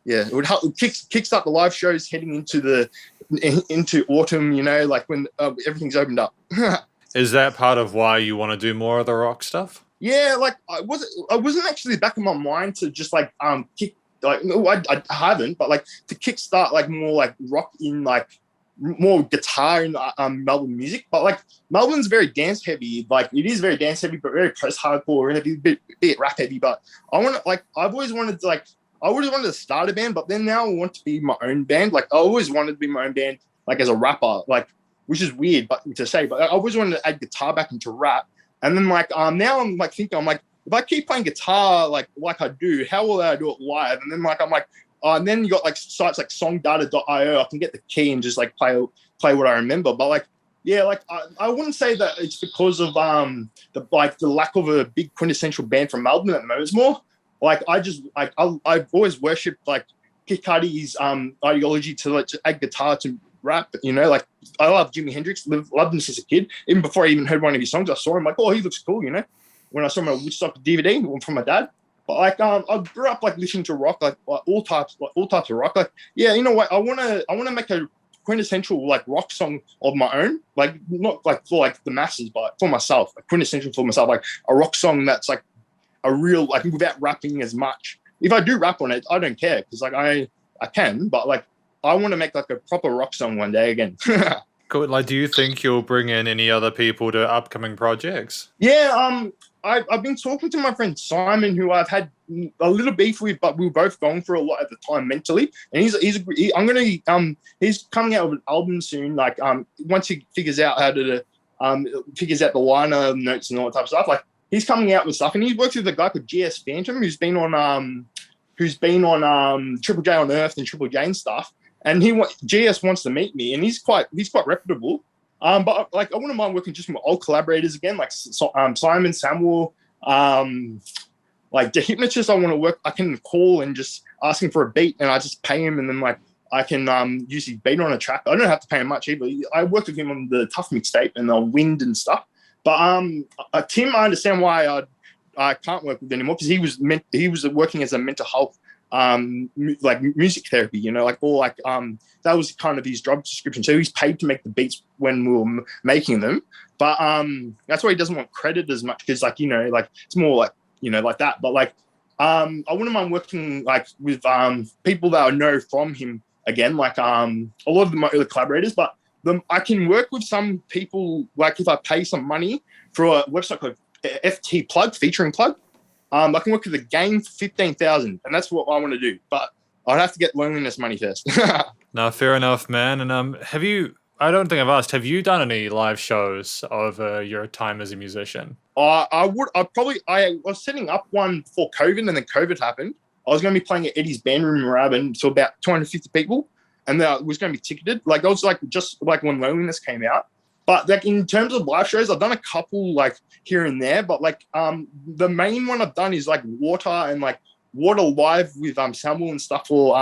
Yeah, it would help kickstart the live shows heading into autumn. You know, like when everything's opened up. Is that part of why you want to do more of the rock stuff? Yeah, like I wasn't actually back in my mind to just like kick. Like no, I haven't, but like to kickstart like more like rock in like more guitar in Melbourne music. But like Melbourne's very dance heavy. Like it is very dance heavy, but very post hardcore heavy, bit rap heavy. But I've always wanted to start a band, but then now I want to be my own band. Like I always wanted to be my own band, like as a rapper, like which is weird, but to say, but I always wanted to add guitar back into rap. And then like now I'm like thinking, I'm like, if I keep playing guitar like I do, how will I do it live? And then like I'm like, and then you got like sites like songdata.io. I can get the key and just like play what I remember. But like, yeah, like I wouldn't say that it's because of the lack of a big quintessential band from Melbourne at the moment. It's more like I've always worshipped like Kid Cudi's ideology to like to add guitar to rap. You know, like I love Jimi Hendrix, loved him since a kid. Even before I even heard one of his songs, I saw him like, oh, he looks cool. You know, when I saw him on a Woodstock DVD from my dad. But like I grew up like listening to rock, like all types of rock. Like yeah, you know what? I wanna make a quintessential like rock song of my own, like not like for like the masses, but for myself, like quintessential for myself, like a rock song that's like a real like without rapping as much. If I do rap on it, I don't care because like I can, but like I want to make like a proper rock song one day again. Cool. Like, do you think you'll bring in any other people to upcoming projects? Yeah, I've been talking to my friend Simon, who I've had a little beef with, but we were both going through a lot at the time mentally. And he's coming out with an album soon. Like once he figures out how to figures out the liner notes and all that type of stuff. Like he's coming out with stuff, and he works with a guy called GS Phantom, who's been on Triple J on Earth and Triple J and stuff. And GS wants to meet me, and he's quite reputable. But like I wouldn't mind working just with old collaborators again, like Simon, Samuel, like the hypnotist. I want to work. I can call and just ask him for a beat, and I just pay him, and then like I can use his beat on a track. I don't have to pay him much either. I worked with him on the Tough mixtape and the Wind and stuff. But Tim, I understand why I can't work with anymore because he was working as a mental health like music therapy, you know, like all like that was kind of his job description. So he's paid to make the beats when we were making them, but that's why he doesn't want credit as much because like, you know, like it's more like, you know, like that. But like I wouldn't mind working like with people that I know from him again, like a lot of my early collaborators. But I can work with some people like if I pay some money for a website called FT Plug, featuring plug. I can work with the game for 15,000, and that's what I want to do. But I'd have to get loneliness money first. No, fair enough, man. And have you? I don't think I've asked. Have you done any live shows over your time as a musician? I was setting up one before COVID, and then COVID happened. I was going to be playing at Eddie's Band Room in Moorabbin to about 250 people, and it was going to be ticketed. Like I was like just like when Loneliness came out. But like in terms of live shows, I've done a couple like here and there. But like the main one I've done is like Water and like Water live with Samuel and stuff for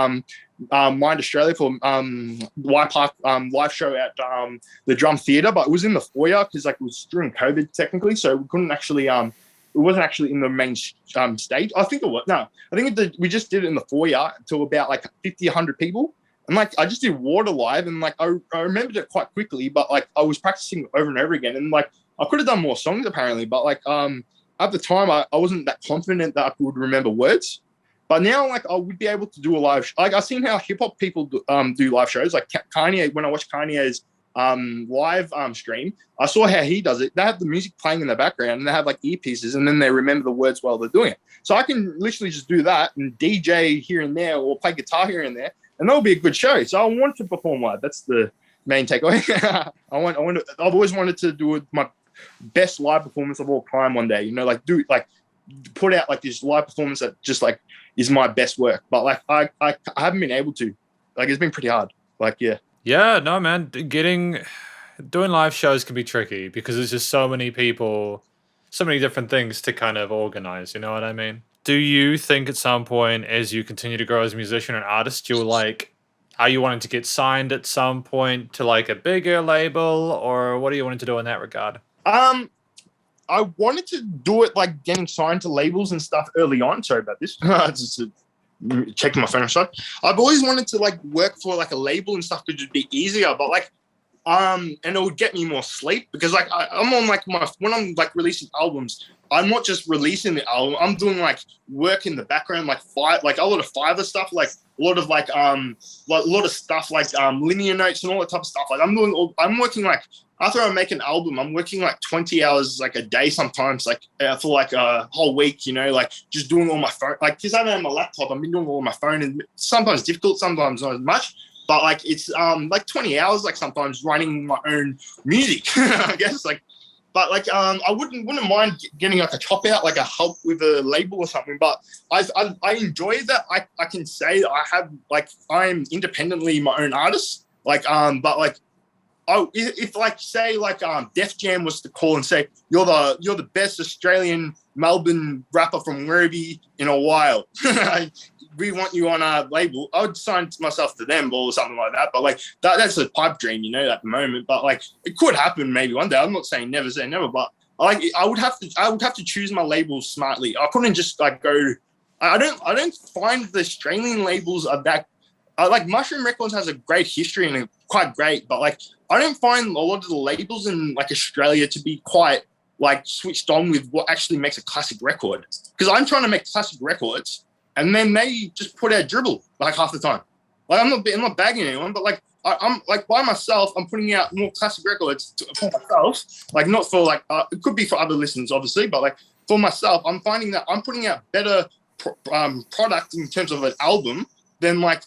Mind Australia for Y Park live show at the Drum Theatre. But it was in the foyer because like it was during COVID technically, so we couldn't actually it wasn't actually in the main stage. I think it was we just did it in the foyer to about like 50, 100 people. And like I just did Water live, and like I remembered it quite quickly, but like I was practicing over and over again, and like I could have done more songs apparently, but like at the time I wasn't that confident that I could remember words. But now, like, I would be able to do a live. Like, I've seen how hip hop people do live shows. Like Kanye, when I watch Kanye's live stream, I saw how he does it. They have the music playing in the background, and they have like earpieces, and then they remember the words while they're doing it. So I can literally just do that and DJ here and there, or play guitar here and there, and that'll be a good show. So I want to perform live. That's the main takeaway. I've always wanted to do my best live performance of all time one day. You know, like put out like this live performance that just like is my best work. But like I haven't been able to. Like it's been pretty hard. Like yeah. Yeah, no, man. Doing live shows can be tricky because there's just so many people, so many different things to kind of organize. You know what I mean? Do you think at some point, as you continue to grow as a musician and artist, you're like, are you wanting to get signed at some point to like a bigger label, or what are you wanting to do in that regard? I wanted to do it like getting signed to labels and stuff early on. Sorry about this. Just checking my phone outside. I've always wanted to like work for like a label and stuff could just be easier, but like and it would get me more sleep because like I'm on like when I'm like releasing albums, I'm not just releasing the album. I'm doing like work in the background, like a lot of Fiverr stuff, like a lot of like a lot of stuff like linear notes and all that type of stuff. Like I'm working like after I make an album, I'm working like 20 hours like a day sometimes, like for like a whole week, you know, like just doing all my phone, like because I don't have my laptop, I've been doing all my phone and sometimes difficult, sometimes not as much. But like it's like 20 hours, like sometimes writing my own music, I guess. Like, but like I wouldn't mind getting like a chop out, like a help with a label or something. But I enjoy that. I can say that I have like I'm independently my own artist. Like but like if like say like Def Jam was to call and say you're the best Australian Melbourne rapper from Werribee in a while. We want you on our label. I would sign myself to them or something like that. But like that's a pipe dream, you know, at the moment. But like it could happen maybe one day. I'm not saying never say never, but I would have to choose my labels smartly. I couldn't just like go. I don't find the Australian labels are that. Like Mushroom Records has a great history and quite great, but like I don't find a lot of the labels in like Australia to be quite like switched on with what actually makes a classic record. Because I'm trying to make classic records. And then they just put out dribble like half the time. Like I'm not bagging anyone, but like I'm like by myself, I'm putting out more classic records for myself. Like not for like it could be for other listeners, obviously, but like for myself, I'm finding that I'm putting out better product in terms of an album than like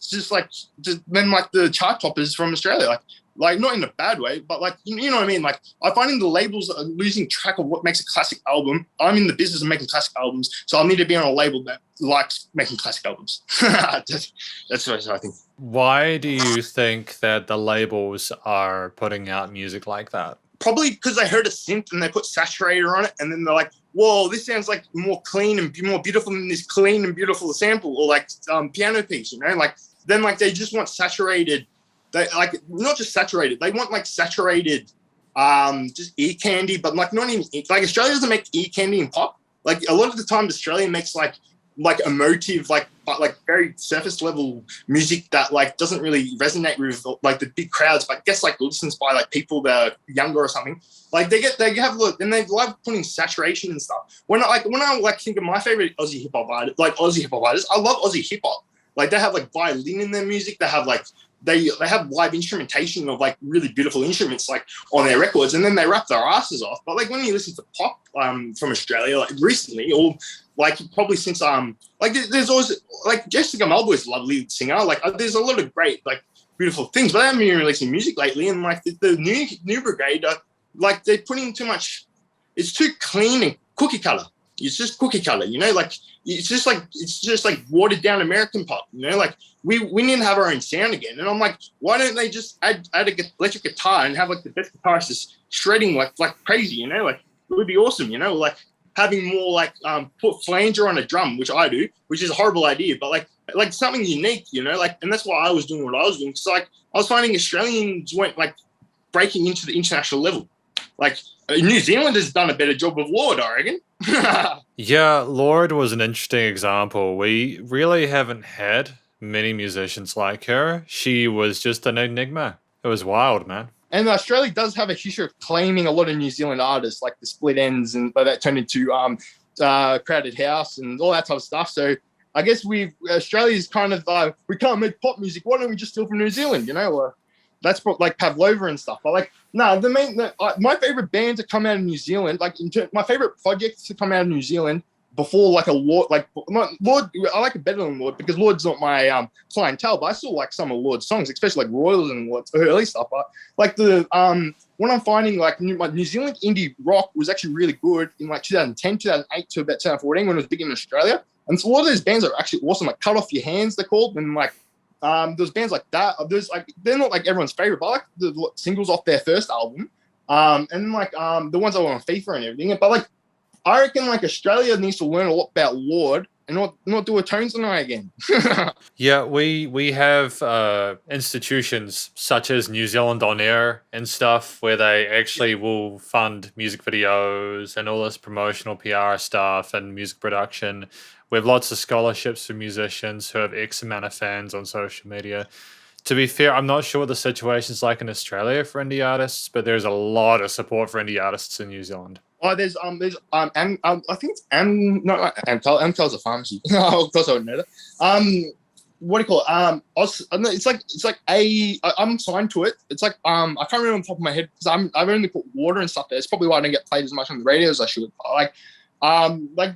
than like the chart toppers from Australia. Like not in a bad way, but like you know what I mean. Like I'm finding the labels are losing track of what makes a classic album. I'm in the business of making classic albums, so I'll need to be on a label that likes making classic albums. That's what I think. Why do you think that the labels are putting out music like that? Probably because they heard a synth and they put saturator on it, and then they're like, "Whoa, this sounds like more clean and more beautiful than this clean and beautiful sample or like piano piece." You know, like then like they just want saturated. They like not just saturated. They want like saturated, just ear candy, but like not even like Australia doesn't make ear candy and pop. Like a lot of the time, Australia makes like emotive, like very surface level music that like doesn't really resonate with like the big crowds. But I guess like listens by like people that are younger or something. Like they have look and they love putting saturation and stuff. When I think of my favorite Aussie hip hop artists, I love Aussie hip hop. Like they have like violin in their music. They have like. They have live instrumentation of like really beautiful instruments like on their records, and then they rap their asses off. But like when you listen to pop from Australia, like recently, or like probably since like there's always like Jessica Melba is a lovely singer. Like there's a lot of great like beautiful things, but they haven't been releasing music lately. And like the new brigade, like they're putting too much. It's too clean and cookie cutter. It's just cookie cutter, you know, like it's just like watered down American pop, you know, like we need to have our own sound again. And I'm like, why don't they just add a electric guitar and have like the best guitarist just shredding like crazy, you know, like it would be awesome, you know, like having more like put flanger on a drum, which I do, which is a horrible idea, but like something unique, you know, like, and that's why I was doing what I was doing. So like I was finding Australians went like breaking into the international level. Like New Zealand has done a better job of Lord, I reckon. Yeah, Lord was an interesting example. We really haven't had many musicians like her. She was just an enigma. It was wild, man. And Australia does have a history of claiming a lot of New Zealand artists, like the Split Ends, but that turned into Crowded House and all that type of stuff. So I guess Australia's kind of we can't make pop music. Why don't we just steal from New Zealand? That's like Pavlova and stuff. But like, no, my favorite band to come out of New Zealand, like my favorite project to come out of New Zealand before like a Lord, like not Lord, I like it better than Lord because Lord's not my clientele, but I still like some of Lord's songs, especially like Royals and Lord's early stuff. But like what I'm finding like New Zealand indie rock was actually really good in like 2010, 2008 to about 2014 when it was big in Australia. And so a lot of those bands are actually awesome, like Cut Off Your Hands, they're called, and like there's bands like that. There's like they're not like everyone's favorite, but I like the singles off their first album, and like the ones that were on FIFA and everything. But like I reckon like Australia needs to learn a lot about Lord and not do a Tones and I again. Yeah, we have institutions such as New Zealand On Air and stuff where they actually will fund music videos and all this promotional PR stuff and music production. We have lots of scholarships for musicians who have X amount of fans on social media. To be fair, I'm not sure what the situation's like in Australia for indie artists, but there's a lot of support for indie artists in New Zealand. Oh, there's I think it's not Amtel's a pharmacy. Of course I would know that. What do you call it? It's like I'm signed to it. It's like I can't remember on the top of my head because I've only put water and stuff there. It's probably why I don't get played as much on the radio as I should. Like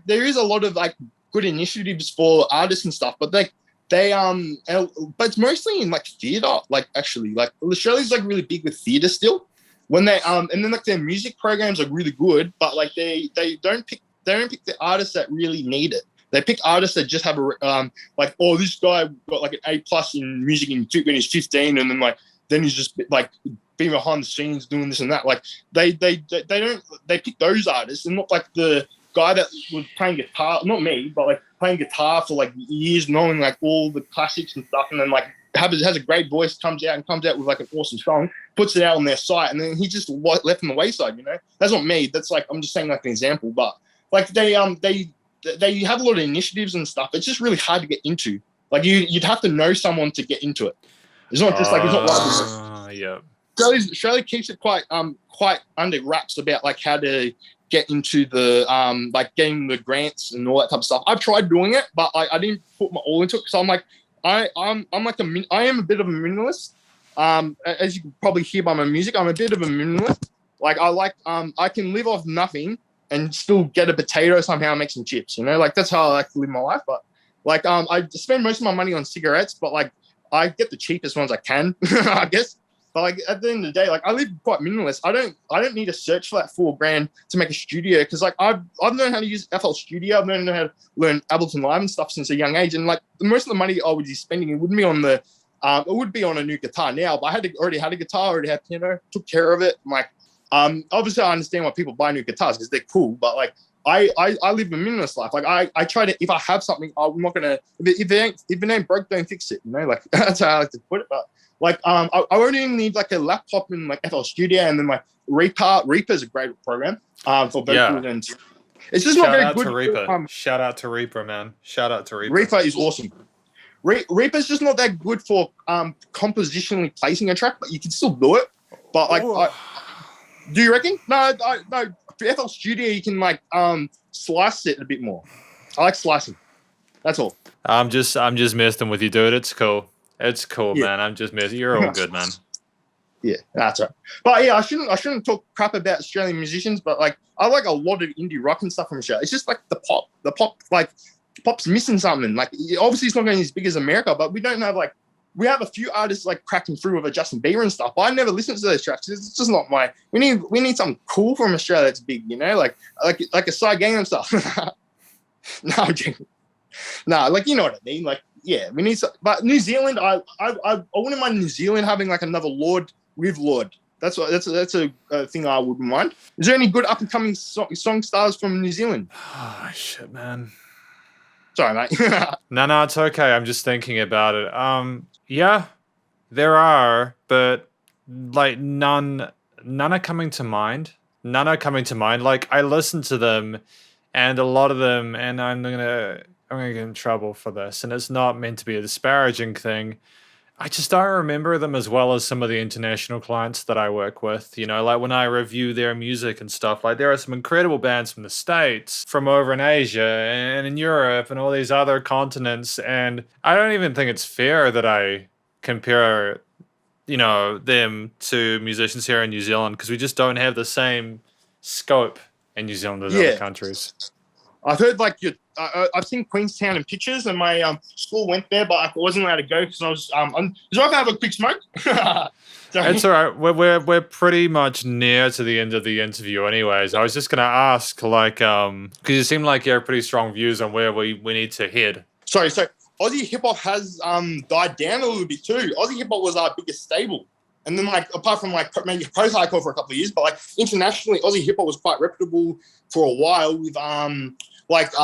there is a lot of like good initiatives for artists and stuff, but like but it's mostly in like theatre. Like actually, like Australia's like really big with theatre still. When they and then like their music programs are really good, but like they don't pick the artists that really need it. They pick artists that just have a like, oh, this guy got like an A+ in music when he's 15, and then he's just like being behind the scenes doing this and that. Like they pick those artists and not like the guy that was playing guitar, not me, but like playing guitar for like years, knowing like all the classics and stuff, and then like has a great voice, comes out with like an awesome song, puts it out on their site, and then he just left on the wayside. That's not me. That's like I'm just saying like an example, but like they have a lot of initiatives and stuff. It's just really hard to get into. Like you'd have to know someone to get into it. It's not just like it's not like yeah. Australia keeps it quite under wraps about like how to get into the like getting the grants and all that type of stuff. I've tried doing it, but I didn't put my all into it because I'm like I am a bit of a minimalist. As you can probably hear by my music, I'm a bit of a minimalist. Like I can live off nothing and still get a potato somehow and make some chips. Like that's how I like to live my life. But like I spend most of my money on cigarettes, but like I get the cheapest ones I can, I guess. But like at the end of the day, like I live quite minimalist. I don't need to search for that $4,000 to make a studio because like I've learned how to use FL Studio. I've learned how to learn Ableton Live and stuff since a young age. And like most of the money I would be spending, it wouldn't be on it would be on a new guitar now. But I already had a guitar, already had piano, took care of it. I'm like obviously I understand why people buy new guitars because they're cool. But like I live a minimalist life. Like I try to, if I have something, I'm not gonna if it ain't broke, don't fix it. Like that's how I like to put it. But like I only need like a laptop and like FL Studio and then like Reaper. Reaper's a great program for vocals and it's just not very good. Shout out to Reaper, man. Shout out to Reaper. Reaper is awesome. Reaper's just not that good for compositionally placing a track, but you can still do it. But like, do you reckon? No. For FL Studio, you can like slice it a bit more. I like slicing. That's all. I'm just messing with you, dude. It's cool. It's cool, man. I'm just messing. You're all good, man. Yeah, that's right. But yeah, I shouldn't talk crap about Australian musicians, but like I like a lot of indie rock and stuff from Australia. It's just like the pop, like pop's missing something. Like obviously it's not going as big as America, but we don't have like we have a few artists like cracking through with a Justin Bieber and stuff. But I never listened to those tracks. It's just not my. We need something cool from Australia that's big, like a side gang and stuff. No, like you know what I mean. Like yeah, we need some. But New Zealand, I wouldn't mind New Zealand having like another Lord with Lord. That's a thing I wouldn't mind. Is there any good up and coming song stars from New Zealand? Oh shit, man. Sorry, mate. No, it's okay. I'm just thinking about it. Yeah, there are, but like none are coming to mind. None are coming to mind. Like I listen to them, and a lot of them, and I'm gonna get in trouble for this, and it's not meant to be a disparaging thing. I just don't remember them as well as some of the international clients that I work with. You know, like when I review their music and stuff, like there are some incredible bands from the States, from over in Asia and in Europe and all these other continents. And I don't even think it's fair that I compare, you know, them to musicians here in New Zealand because we just don't have the same scope in New Zealand as other Yeah. countries. I've heard like I've seen Queenstown in pictures, and my school went there, but I wasn't allowed to go because I was. Is it right if I have a quick smoke? It's all right. We're pretty much near to the end of the interview, anyways. I was just gonna ask, like, because you seem like you have pretty strong views on where we need to head. Sorry, so Aussie hip hop has died down a little bit too. Aussie hip hop was our biggest stable, and then like apart from like maybe post hardcore for a couple of years, but like internationally, Aussie hip hop was quite reputable for a while with Bliss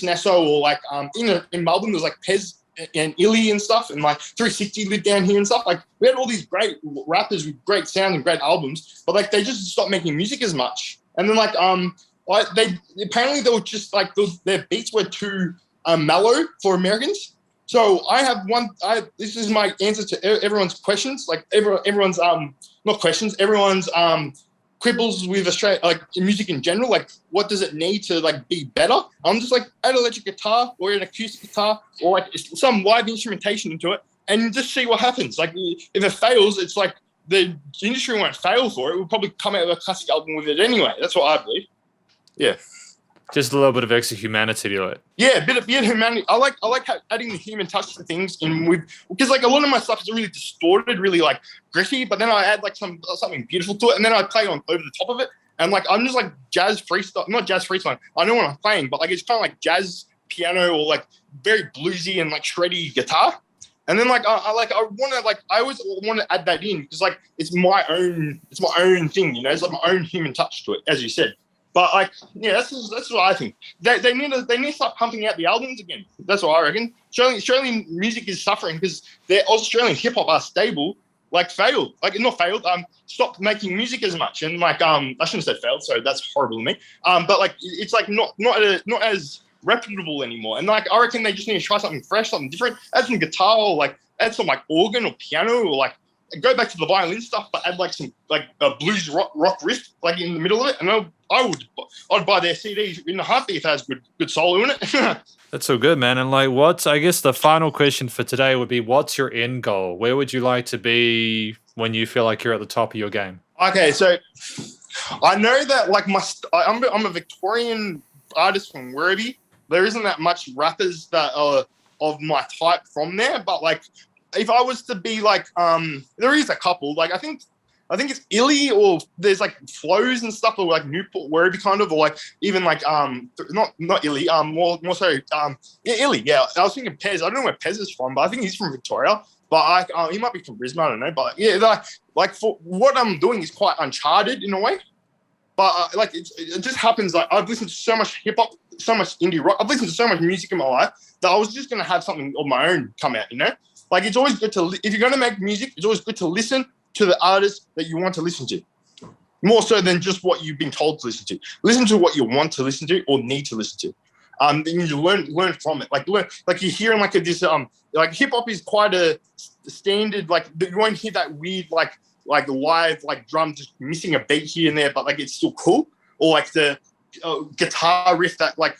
Nesso or like in Melbourne there was like Pez and Illy and stuff, and like 360 lived down here and stuff. Like we had all these great rappers with great sound and great albums, but like they just stopped making music as much. And then they apparently they were just like their beats were too mellow for Americans. So I have this is my answer to everyone's questions. Like everyone's not questions, everyone's quibbles with Australia, like music in general. Like, what does it need to like be better? I'm just like add electric guitar or an acoustic guitar or like some live instrumentation into it, and just see what happens. Like, if it fails, it's like the industry won't fail for it. We'll probably come out with a classic album with it anyway. That's what I believe. Yeah. Just a little bit of extra humanity to it. Yeah, a bit of humanity. I like adding the human touch to things, because like a lot of my stuff is really distorted, really like gritty. But then I add like something beautiful to it, and then I play on over the top of it. And like I'm just like jazz freestyle, not jazz freestyle. I know what I'm playing, but like it's kind of like jazz piano or like very bluesy and like shreddy guitar. And then like I always want to add that in because like it's my own thing, you know. It's like my own human touch to it, as you said. But like, yeah, that's what I think. They need to start pumping out the albums again. That's what I reckon. Australian music is suffering because their Australian hip hop are stable. Like failed, like not failed. Stopped making music as much, and like I shouldn't have said failed. So that's horrible to me. But like it's like not as reputable anymore. And like I reckon they just need to try something fresh, something different. Add some guitar, or like add some like organ or piano, or like go back to the violin stuff, but add like some like a blues rock riff like in the middle of it, and I'd buy their CDs in a heartbeat if it has good solo in it. That's so good, man. And like, I guess the final question for today would be, what's your end goal? Where would you like to be when you feel like you're at the top of your game? Okay, so I know that like I'm a Victorian artist from Werribee. There isn't that much rappers that are of my type from there, but like if I was to be like, there is a couple. Like I think it's Illy, or there's like Flows and stuff, or like Newport, Werribee kind of, or like even like not Illy, more so Illy. Yeah, I was thinking Pez. I don't know where Pez is from, but I think he's from Victoria. But he might be from Brisbane. I don't know. But yeah, like for what I'm doing is quite uncharted in a way. But like it just happens. Like I've listened to so much hip hop, so much indie rock. I've listened to so much music in my life that I was just gonna have something of my own come out. You know, like it's always good to if you're gonna make music, it's always good to listen to the artist that you want to listen to, more so than just what you've been told to listen to. Listen to what you want to listen to or need to listen to. Then you learn from it. Like you're hearing like this like hip hop is quite a standard. Like you won't hear that weird like live like drum just missing a beat here and there, but like it's still cool. Or like the guitar riff that like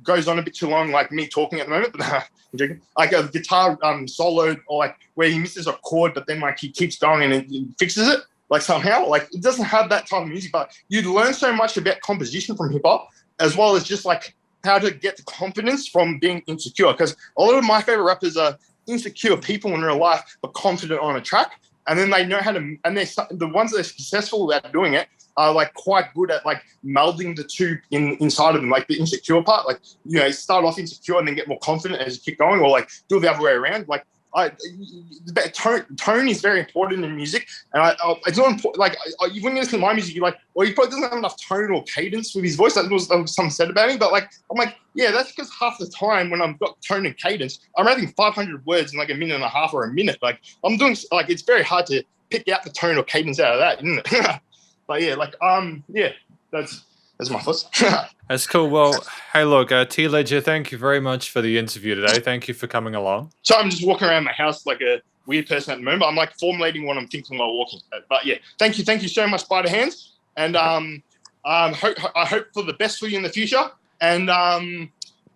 goes on a bit too long, like me talking at the moment. But I'm joking. Like a guitar solo, or like where he misses a chord, but then like he keeps going and it fixes it. Like somehow, like it doesn't have that type of music, but you'd learn so much about composition from hip hop, as well as just like how to get the confidence from being insecure. Because a lot of my favorite rappers are insecure people in real life, but confident on a track. And then they know how to, and the ones that are successful at doing it are like quite good at like melding the two inside of them, like the insecure part, like, you know, start off insecure and then get more confident as you keep going, or like do it the other way around. Like tone is very important in music, and it's not important. Like when you listen to my music, you're like, well, he probably doesn't have enough tone or cadence with his voice. That was someone said about me, but like I'm like, yeah, that's because half the time when I've got tone and cadence, I'm writing 500 words in like a minute and a half or a minute. Like I'm doing like it's very hard to pick out the tone or cadence out of that, isn't it? But yeah, like yeah, that's That's my thoughts. That's cool. Well, hey, look, T Ledger, thank you very much for the interview today. Thank you for coming along. So I'm just walking around my house like a weird person at the moment. I'm like formulating what I'm thinking while walking. But yeah, thank you so much, Spider Hands. And I hope for the best for you in the future. And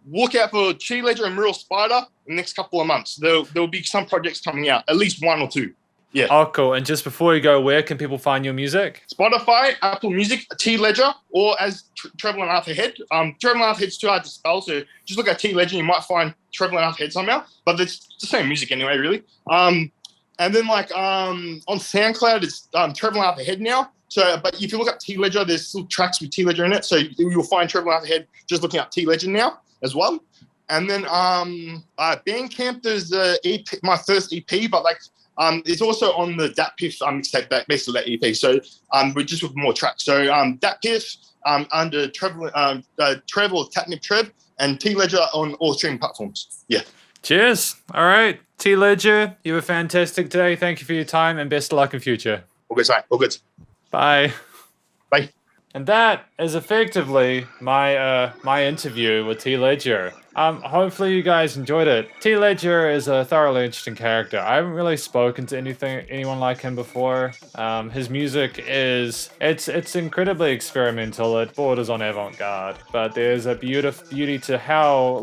look out for T Ledger and Real Spider in the next couple of months. There'll be some projects coming out, at least 1 or 2. Yeah. Oh, cool. And just before you go, where can people find your music? Spotify, Apple Music, T Ledger, or as Traveling After Head. Traveling After Head's too hard to spell, so just look at T Ledger. You might find Traveling After Head somehow, but it's the same music anyway, really. And then on SoundCloud, it's Traveling After Head now. So, but if you look up T Ledger, there's still tracks with T Ledger in it. So you'll find Traveling After Head just looking up T Ledger now as well. And then Bandcamp, there's EP, my first EP, but it's also on the Dat Piff mixtape, basically that EP. So we're just with more tracks. So Dat Piff under Trev or Catnip Trev, and T Ledger on all streaming platforms. Yeah. Cheers. All right. T Ledger, you were fantastic today. Thank you for your time and best of luck in future. All good, mate. All good. Bye. Bye. And that is effectively my interview with T Ledger. Hopefully you guys enjoyed it. T Ledger is a thoroughly interesting character. I haven't really spoken to anyone like him before. His music it's incredibly experimental. It borders on avant-garde, but there's a beauty to how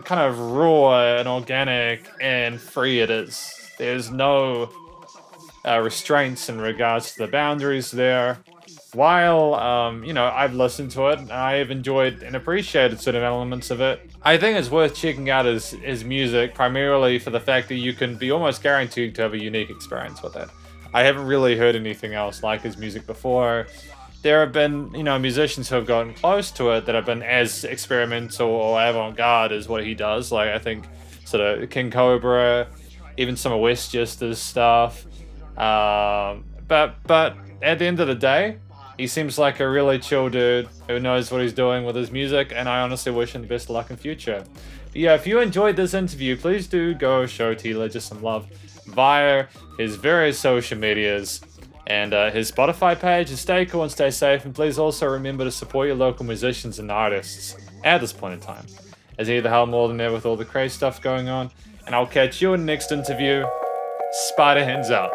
kind of raw and organic and free it is. There's no restraints in regards to the boundaries there. While, I've listened to it and I've enjoyed and appreciated certain elements of it, I think it's worth checking out his music, primarily for the fact that you can be almost guaranteed to have a unique experience with it. I haven't really heard anything else like his music before. There have been, musicians who have gotten close to it that have been as experimental or avant-garde as what he does. Like, I think sort of King Cobra, even some of Westchester's stuff. But at the end of the day, he seems like a really chill dude who knows what he's doing with his music, and I honestly wish him the best of luck in future. But yeah, if you enjoyed this interview, please do go show T Ledger some love via his various social medias and his Spotify page. And stay cool and stay safe, and please also remember to support your local musicians and artists at this point in time, as he the hell more than ever with all the crazy stuff going on. And I'll catch you in the next interview. Spider Hands out.